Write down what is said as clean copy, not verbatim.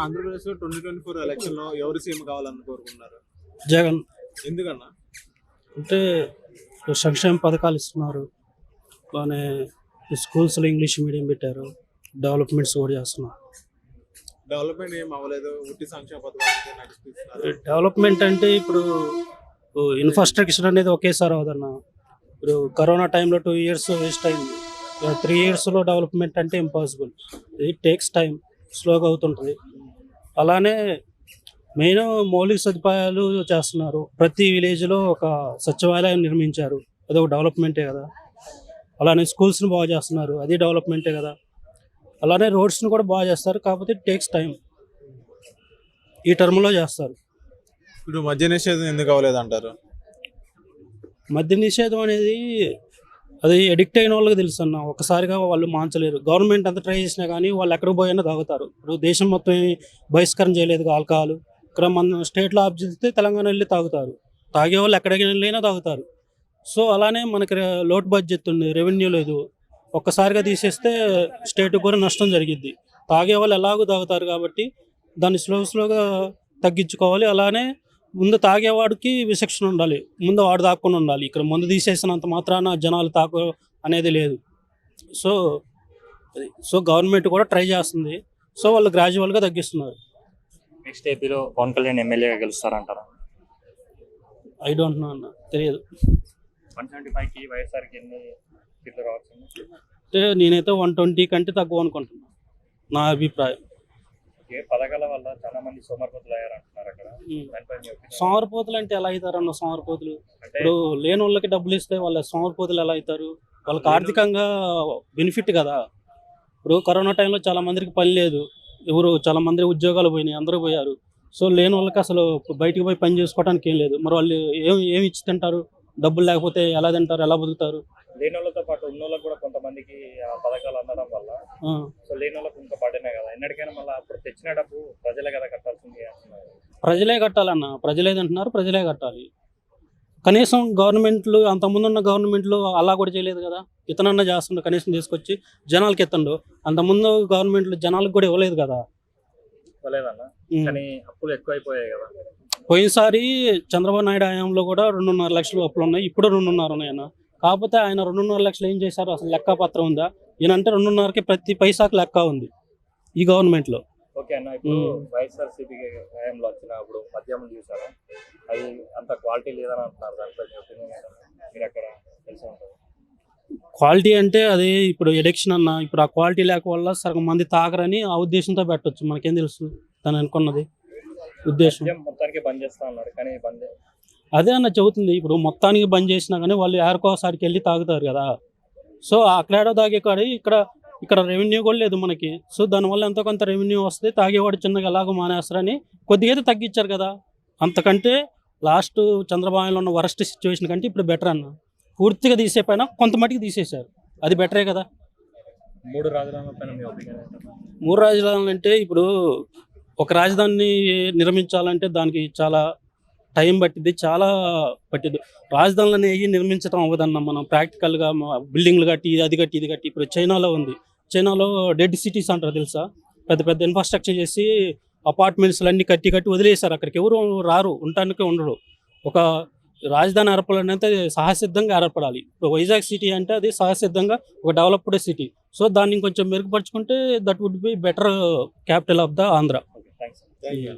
ఆంధ్రప్రదేశ్లో 2024 ఎలక్షన్లో ఎవరు సీఎం కావాలని కోరుకున్నారు? జగన్. ఎందుకన్నా? అంటే సంక్షేమ పథకాలు ఇస్తున్నారు, అలానే స్కూల్స్లో ఇంగ్లీష్ మీడియం పెట్టారు, డెవలప్మెంట్స్ కూడా చేస్తున్నారు. డెవలప్మెంట్ ఏం అవ్వలేదు, ఉట్టి సంక్షేమ పథకాలు నడిపిస్తున్నారు. డెవలప్మెంట్ అంటే ఇప్పుడు ఇన్ఫ్రాస్ట్రక్చర్ అనేది ఒకేసారి అవదన్న. ఇప్పుడు కరోనా టైంలో 2 years వేస్ట్ అయింది. 3 yearsలో డెవలప్మెంట్ అంటే ఇంపాసిబుల్. ఇట్ టేక్స్ టైం, స్లోగా అవుతుంటుంది. అలానే మెయిన్ మౌలిక సదుపాయాలు చేస్తున్నారు. ప్రతి విలేజ్లో ఒక సచివాలయం నిర్మించారు, అది ఒక డెవలప్మెంటే కదా. అలానే స్కూల్స్ని బాగా చేస్తున్నారు, అది డెవలప్మెంటే కదా. అలానే రోడ్స్ని కూడా బాగా చేస్తారు, కాకపోతే ఇట్ టేక్స్ టైం. ఈ టర్మ్లో చేస్తారు. ఇప్పుడు మద్య నిషేధం ఎందుకు అవ్వలేదు అంటారు? మద్య నిషేధం అనేది అది ఎడిక్ట్ అయిన వాళ్ళకి తెలుసు అన్న, ఒక్కసారిగా వాళ్ళు మాంచలేరు. గవర్నమెంట్ అంతా ట్రై చేసినా కానీ వాళ్ళు ఎక్కడికి పోయినా తాగుతారు. ఇప్పుడు దేశం మొత్తం బహిష్కరణ చేయలేదు ఆల్కహాల్. ఇక్కడ మన స్టేట్లో ఆఫ్ చేస్తే తెలంగాణ వెళ్ళి తాగుతారు. తాగే వాళ్ళు ఎక్కడికి వెళ్ళైనా తాగుతారు. సో అలానే మనకి లోటు బడ్జెట్ ఉంది, రెవెన్యూ లేదు. ఒక్కసారిగా తీసేస్తే స్టేట్కి కూడా నష్టం జరిగిద్ది. తాగే వాళ్ళు ఎలాగో తాగుతారు కాబట్టి దాన్ని స్లోగా తగ్గించుకోవాలి. అలానే ముందు తాగేవాడికి విచక్షణ ఉండాలి, ముందు వాడు తాకుండా ఉండాలి. ఇక్కడ ముందు తీసేసినంత మాత్రాన జనాలు తాకు అనేది లేదు. సో గవర్నమెంట్ కూడా ట్రై చేస్తుంది. సో వాళ్ళు గ్రాడ్యువల్గా తగ్గిస్తున్నారు. నెక్స్ట్ ఏపీలో పవన్ కళ్యాణ్ ఎమ్మెల్యేగా గెలుస్తారంటారా? ఐ డోంట్ నో అన్న, తెలియదు. 175కి వైఎస్ఆర్కి ఎన్ని సీట్లు రావచ్చు? అంటే నేనైతే 120 కంటే తక్కువ అనుకుంటున్నాను, నా అభిప్రాయం. ఏ పథకాల వల్ల చాలా మంది సోమరిపోతులు అయ్యారంటున్నారు అక్కడ. దానిపై మీ opinion? సోమరిపోతులు అంటే ఎలా అవుతారన్న? సోమరిపోతులు ఇప్పుడు లేని వాళ్ళకి డబ్బులు ఇస్తే వాళ్ళ సోమరిపోతులు ఎలా అవుతారు? వాళ్ళకి ఆర్థికంగా బెనిఫిట్ కదా. ఇప్పుడు కరోనా టైంలో చాలా మందికి పని లేదు, చాలా మంది ఉద్యోగాలు పోయినాయి, అందరూ పోయారు. సో లేని వాళ్ళకి అసలు బయటికి పోయి పని చేసుకోవడానికి ఏం లేదు. మరి వాళ్ళు ఏమి ఇచ్చి తింటారు? డబ్బులు లేకపోతే ఎలా తింటారు, ఎలా బతుకుతారు? లేని వాళ్ళతో పాటు ఉన్న వాళ్ళకి కూడా కొంతమందికి ఆ పథకాలు అందడం వల్ల సో లేని వాళ్ళకి ఇంకా పడినాయి కదా. ఎన్నటికైనా మళ్ళీ అప్పుడు తెచ్చిన డబ్బు ప్రజలే కదా కట్టాల్సింది అంటున్నారు. ప్రజలే కట్టాలన్న, ప్రజలేదంటున్నారు, ప్రజలే కట్టాలి. కనీసం గవర్నమెంట్లు, అంతకుముందు ఉన్న గవర్నమెంట్లు అలా కూడా చేయలేదు కదా. ఇతనన్నా చేస్తుండే, కనీసం తీసుకొచ్చి జనాలకి ఎత్తండు. అంతకుముందు గవర్నమెంట్లు జనాలకు కూడా ఇవ్వలేదు కదా. ఇవ్వలేదన్న, కానీ అప్పులు ఎక్కువైపోయాయి కదా. పోయినసారి చంద్రబాబు నాయుడు హయాంలో కూడా 2.5 లక్షలు అప్పులు ఉన్నాయి, ఇప్పుడు 2.5 ఉన్నాయన్న. కాకపోతే ఆయన 2.5 లక్షలు ఏం చేశారు? అసలు లెక్క పత్రం ఉందా? ఈయనంటే 2.5కి ప్రతి పైసాకు లెక్క ఉంది ఈ గవర్నమెంట్లో. ఓకే అన్న, ఇప్పుడు వైఎస్ఆర్సీపీ హయాంలో వచ్చినప్పుడు మద్యం చూసారా, అది అంత క్వాలిటీ లేదని అంటున్నారు. దానిపై మీ ఒపీనియన్ ఏంటన్నా? మీరు అక్కడ తెలిసి ఉంటుంది. క్వాలిటీ అంటే అది ఇప్పుడు ఎడిక్షన్ అన్న. ఇప్పుడు ఆ క్వాలిటీ లేక వల్ల సగం మంది తాగరని ఆ ఉద్దేశంతో పెట్టవచ్చు. మనకేం తెలుసు తను అనుకున్నది ఉద్దేశం. మొత్తానికి బంద్ చేస్తా ఉన్నారు, కానీ బంద్ అదే అన్న చెబుతుంది. ఇప్పుడు మొత్తానికి బంద్ చేసినా కానీ వాళ్ళు ఏరుకోసారికి వెళ్ళి తాగుతారు కదా. సో అక్కడేడో తాగే కాడి ఇక్కడ రెవెన్యూ కూడా లేదు మనకి. సో దానివల్ల ఎంతో కొంత రెవెన్యూ వస్తుంది. తాగేవాడు చిన్నగా ఎలాగో మానేస్తారని కొద్దిగా అయితే తగ్గించారు కదా. అంతకంటే లాస్ట్ చంద్రబాబులో ఉన్న వరస్ట్ సిచ్యువేషన్ కంటే ఇప్పుడు బెటర్ అన్న. పూర్తిగా తీసేపోయినా కొంత మటుకు తీసేశారు, అది బెటరే కదా. 3 రాజధానుల పైన మీ ఒపీనియన్ ఏంటన్నా? 3 రాజధానులు అంటే ఇప్పుడు ఒక రాజధానిని నిర్మించాలంటే దానికి చాలా టైం పట్టిద్ది, చాలా పట్టిద్ది. రాజధానులు అనేవి నిర్మించడం అవ్వదన్న. మనం ప్రాక్టికల్గా బిల్డింగ్లు కట్టి అది కట్టి ఇది కట్టి. ఇప్పుడు చైనాలో ఉంది, చైనాలో డెడ్ సిటీస్ అంటారు తెలుసా. పెద్ద పెద్ద ఇన్ఫ్రాస్ట్రక్చర్ చేసి అపార్ట్మెంట్స్లు అన్నీ కట్టి వదిలేశారు. అక్కడికి ఎవరు రారు, ఉండటానికి ఉండరు. ఒక రాజధాని ఏర్పడాలంటే సహసిద్ధంగా ఏర్పడాలి. ఇప్పుడు వైజాగ్ సిటీ అంటే అది సహసిద్ధంగా ఒక డెవలప్డ్ సిటీ. సో దాన్ని కొంచెం మెరుగుపరుచుకుంటే that would be better capital of the Andhra. Thanks. Thank you.